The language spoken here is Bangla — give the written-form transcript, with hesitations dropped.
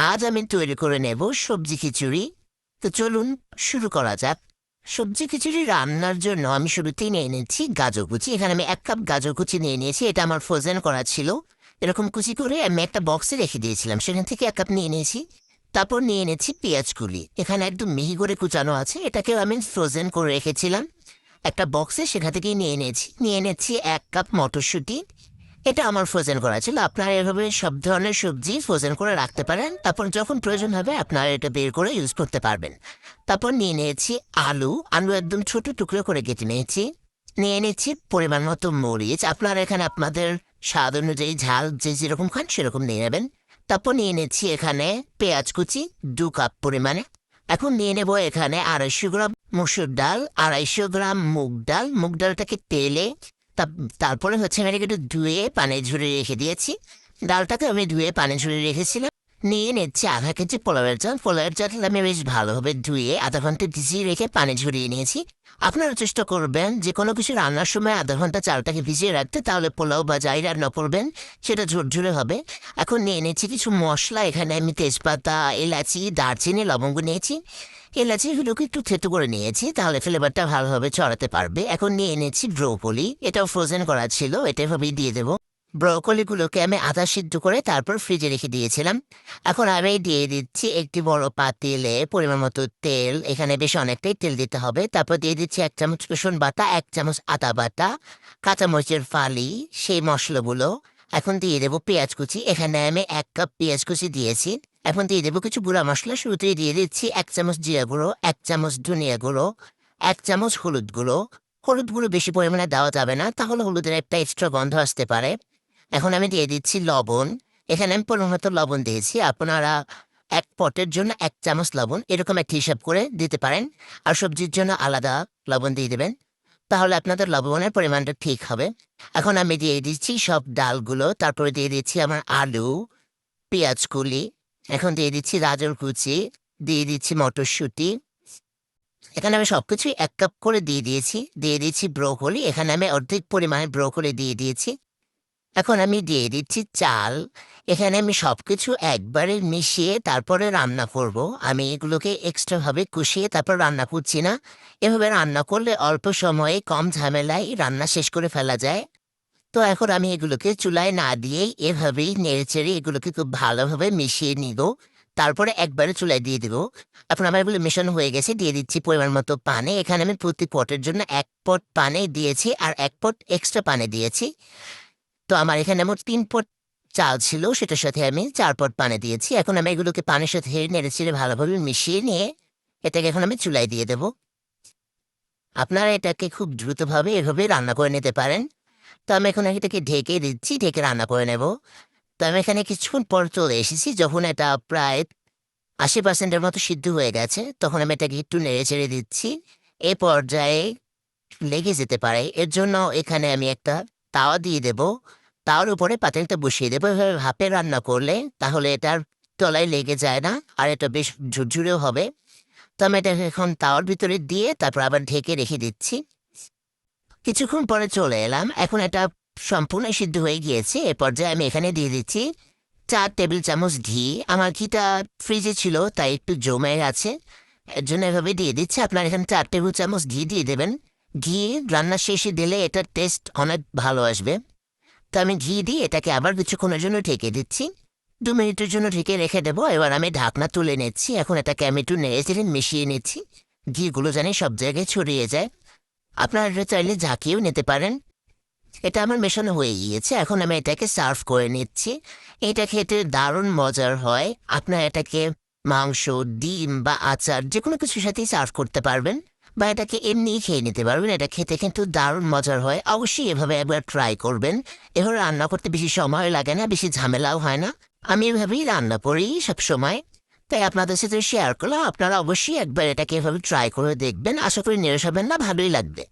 আজ আমি তৈরি করে নেব সবজি খিচুড়ি। তো চলুন শুরু করা যাক। সবজি খিচুড়ি রান্নার জন্য আমি শুরুতেই নিয়ে নিচ্ছি গাজর কুচি। এখানে আমি 1 কাপ গাজর কুচি নিয়ে নিয়েছি। এটা আমার ফ্রোজেন করা ছিল। এরকম কুচি করে আমি একটা বক্সে রেখে দিয়েছিলাম, সেখান থেকে 1 কাপ নিয়ে নিয়েছি। তারপর নিয়ে নিচ্ছি পেঁয়াজ কুলি, এখানে একদম মিহি করে কুচানো আছে। এটাকেও আমি ফ্রোজেন করে রেখেছিলাম একটা বক্সে, সেখান থেকেই নিয়ে নিচ্ছি 1 কাপ মটরশুঁটি। এটা আমার ফ্রোজেন করা ছিল। আপনারা এভাবে সব ধরনের সবজি ফ্রোজেন করে রাখতে পারেন, তারপর যখন প্রয়োজন হবে আপনারা এটা বের করে ইউজ করতে পারবেন। তারপর নিয়ে নিয়েছি আলু। আলু একদম ছোট টুকরো করে কেটে নিয়েছি। নিয়ে নিচ্ছি পরিমাণ মতো মরিচ। আপনারা এখানে আপনাদের স্বাদ অনুযায়ী ঝাল যে যেরকম খান সেরকম নিয়ে নেবেন। তারপর নিয়ে নিচ্ছি এখানে পেঁয়াজ কুচি 2 কাপ পরিমাণে। এখন নিয়ে নেব এখানে 250 গ্রাম মসুর ডাল, 250 গ্রাম মুগ ডাল। মুগ ডালটাকে তেলে তারপরে হচ্ছে আমি এটাকে একটু ধুয়ে পানি ঝরিয়ে রেখে দিয়েছি। ডালটাকে আমি ধুয়ে পানি ঝরিয়ে রেখেছিলাম। নিয়ে নিচ্ছি 1/2 কেজি পোলাওয়ের চাল। পোলাওয়ের চালটা আমি বেশ ভালোভাবে ধুয়ে 1/2 ঘন্টা ভিজিয়ে রেখে পানি ঝরিয়ে নিয়েছি। আপনারা চেষ্টা করবেন যে কোনো কিছু রান্নার সময় 1/2 ঘন্টা চালটাকে ভিজিয়ে রাখতে, তাহলে পোলাও বা যাই রান্না করবেন সেটা ঝুরঝুরে হবে। এখন নিয়ে নিচ্ছি কিছু মশলা। এখানে আমি তেজপাতা, এলাচি, দারচিনি, লবঙ্গ নিয়েছি। এলাচিগুলোকে একটু থেতো করে নিয়েছি, তাহলে ফ্লেভারটা ভালোভাবে ছড়াতে পারবে। এখন নিয়ে এনেছি ব্রোকলি। এটাও ফ্রোজেন করা ছিল, এটা এভাবেই দিয়ে দেবো। ব্রোকলিগুলোকে আমি আধা সিদ্ধ করে তারপর ফ্রিজে রেখে দিয়েছিলাম। এখন আমি দিয়ে দিচ্ছি একটি বড় পাতিলে পরিমাণ মতো তেল। এখানে বেশ অনেকটাই তেল দিতে হবে। তারপর দিয়ে দিচ্ছি 1 চামচ রসুন বাটা, 1 চামচ আদা বাটা, কাঁচামরিচের ফালি, সেই মশলাগুলো। এখন দিয়ে দেবো পেঁয়াজ কুচি। এখানে আমি 1 কাপ পেঁয়াজ কুচি দিয়েছি। এখন দিয়ে দেবো কিছু গুঁড়া মশলা। শুরুতেই দিয়ে দিচ্ছি 1 চামচ জিরা গুঁড়ো, 1 চামচ ধনিয়া গুঁড়ো, 1 চামচ হলুদ গুঁড়ো। হলুদ গুঁড়ো বেশি পরিমাণে দেওয়া যাবে না, তাহলে হলুদের একটা এক্সট্রা গন্ধ আসতে পারে। এখন আমি দিয়ে দিচ্ছি লবণ। এখানে আমি পরিমাণ মতো লবণ দিয়েছি। আপনারা 1 পটের জন্য 1 চামচ লবণ এরকম একটা হিসাব করে দিতে পারেন, আর সবজির জন্য আলাদা লবণ দিয়ে দেবেন, তাহলে আপনাদের লবণের পরিমাণটা ঠিক হবে। এখন আমি দিয়ে দিচ্ছি সব ডালগুলো। তারপরে দিয়ে দিচ্ছি আমার আলু, পেঁয়াজ কুলি। এখন দিয়ে দিচ্ছি গাজর কুচি, দিয়ে দিচ্ছি মটরশুঁটি। এখানে আমি সবকিছুই 1 কাপ করে দিয়ে দিচ্ছি ব্রোকলি। এখানে আমি অর্ধেক পরিমাণে ব্রোকলি দিয়ে দিয়েছি। এখন আমি দিয়ে দিচ্ছি চাল। এখানে আমি সবকিছু একবারে মিশিয়ে তারপরে রান্না করব। আমি এগুলোকে এক্সট্রাভাবে কষিয়ে তারপর রান্না করছি না। এভাবে রান্না করলে অল্প সময়ে কম ঝামেলায় রান্না শেষ করে ফেলা যায়। তো এখন আমি এগুলোকে চুলায় না দিয়েই এভাবেই নেড়েচেড়ে এগুলোকে খুব ভালোভাবে মিশিয়ে নিব। তারপরে একবারে চুলায় দিয়ে দেবো। এখন আমার এগুলো মেশানো হয়ে গেছে। দিয়ে দিচ্ছি পরিমাণ মতো পানি। এখানে আমি প্রতি পটের জন্য 1 পট পানি দিয়েছি, আর 1 পট এক্সট্রা পানি দিয়েছি। তো আমার এখানে মোট 3 পট চাল ছিল, সেটার সাথে আমি 4 পট পানি দিয়েছি। এখন আমি এগুলোকে পানির সাথে নেড়েচেড়ে ভালোভাবে মিশিয়ে নিয়ে এটাকে এখন আমি চুলায় দিয়ে দেব। আপনারা এটাকে খুব দ্রুতভাবে এভাবে রান্না করে নিতে পারেন। তো আমি এখন এটাকে ঢেকে দিচ্ছি, ঢেকে রান্না করে নেব। তো আমি এখানে কিছুক্ষণ পর চলে এসেছি। যখন এটা প্রায় 80% মতো সিদ্ধ হয়ে গেছে, তখন আমি এটাকে একটু নেড়েচেড়ে দিচ্ছি। এ পর্যায়ে লেগে যেতে পারে, এর জন্য এখানে আমি একটা তাওয়া দিয়ে দেব। তাওয়ার উপরে পাতিলটা বসিয়ে দেবো। এভাবে ভাপে রান্না করলে তাহলে এটার তলায় লেগে যায় না, আর এটা বেশ ঝুরঝুরেও হবে। তো আমি এটা এখন তাওয়ার ভিতরে দিয়ে তারপর আবার ঢেকে রেখে দিচ্ছি। কিছুক্ষণ পরে চলে এলাম। এখন এটা সম্পূর্ণ সিদ্ধ হয়ে গিয়েছে। এ পর্যায়ে আমি এখানে দিয়ে দিচ্ছি 4 টেবিল চামচ ঘি। আমার ঘিটা ফ্রিজে ছিল, তাই একটু জমে আছে, এর জন্য এভাবে দিয়ে দিচ্ছি। আপনার এখানে 4 টেবিল চামচ ঘি দিয়ে দেবেন। ঘি রান্নার শেষে দিলে এটার টেস্ট অনেক ভালো আসবে। তো আমি ঘি দিয়ে এটাকে আবার কিছুক্ষণের জন্য ঢেকে দিচ্ছি। 2 মিনিটের জন্য ঢেকে রেখে দেবো। এবার আমি ঢাকনা তুলে নিচ্ছি। এখন এটাকে আমি একটু নেড়ে মিশিয়ে নিচ্ছি, ঘিগুলো জানি সব জায়গায় ছড়িয়ে যায়। আপনারা এটা চাইলে ঝাঁকিয়েও নিতে পারেন। এটা আমার মেশানো হয়ে গিয়েছে। এখন আমি এটাকে সার্ভ করে নিচ্ছি। এটা খেতে দারুণ মজার হয়। আপনার এটাকে মাংস, ডিম বা আচার যে কোনো কিছুর সাথেই সার্ভ করতে পারবেন, বা এটাকে এমনিই খেয়ে নিতে পারবেন। এটা খেতে কিন্তু দারুণ মজার হয়। অবশ্যই এভাবে একবার ট্রাই করবেন। এভাবে রান্না করতে বেশি সময় লাগে না, বেশি ঝামেলাও হয় না। আমি এভাবেই রান্না করি সবসময়, তাই আপনাদের সাথে শেয়ার করলাম। আপনারা অবশ্যই একবার এটাকে এভাবে ট্রাই করে দেখবেন। আশা করি নিরাশ হবেন না, ভালোই লাগবে।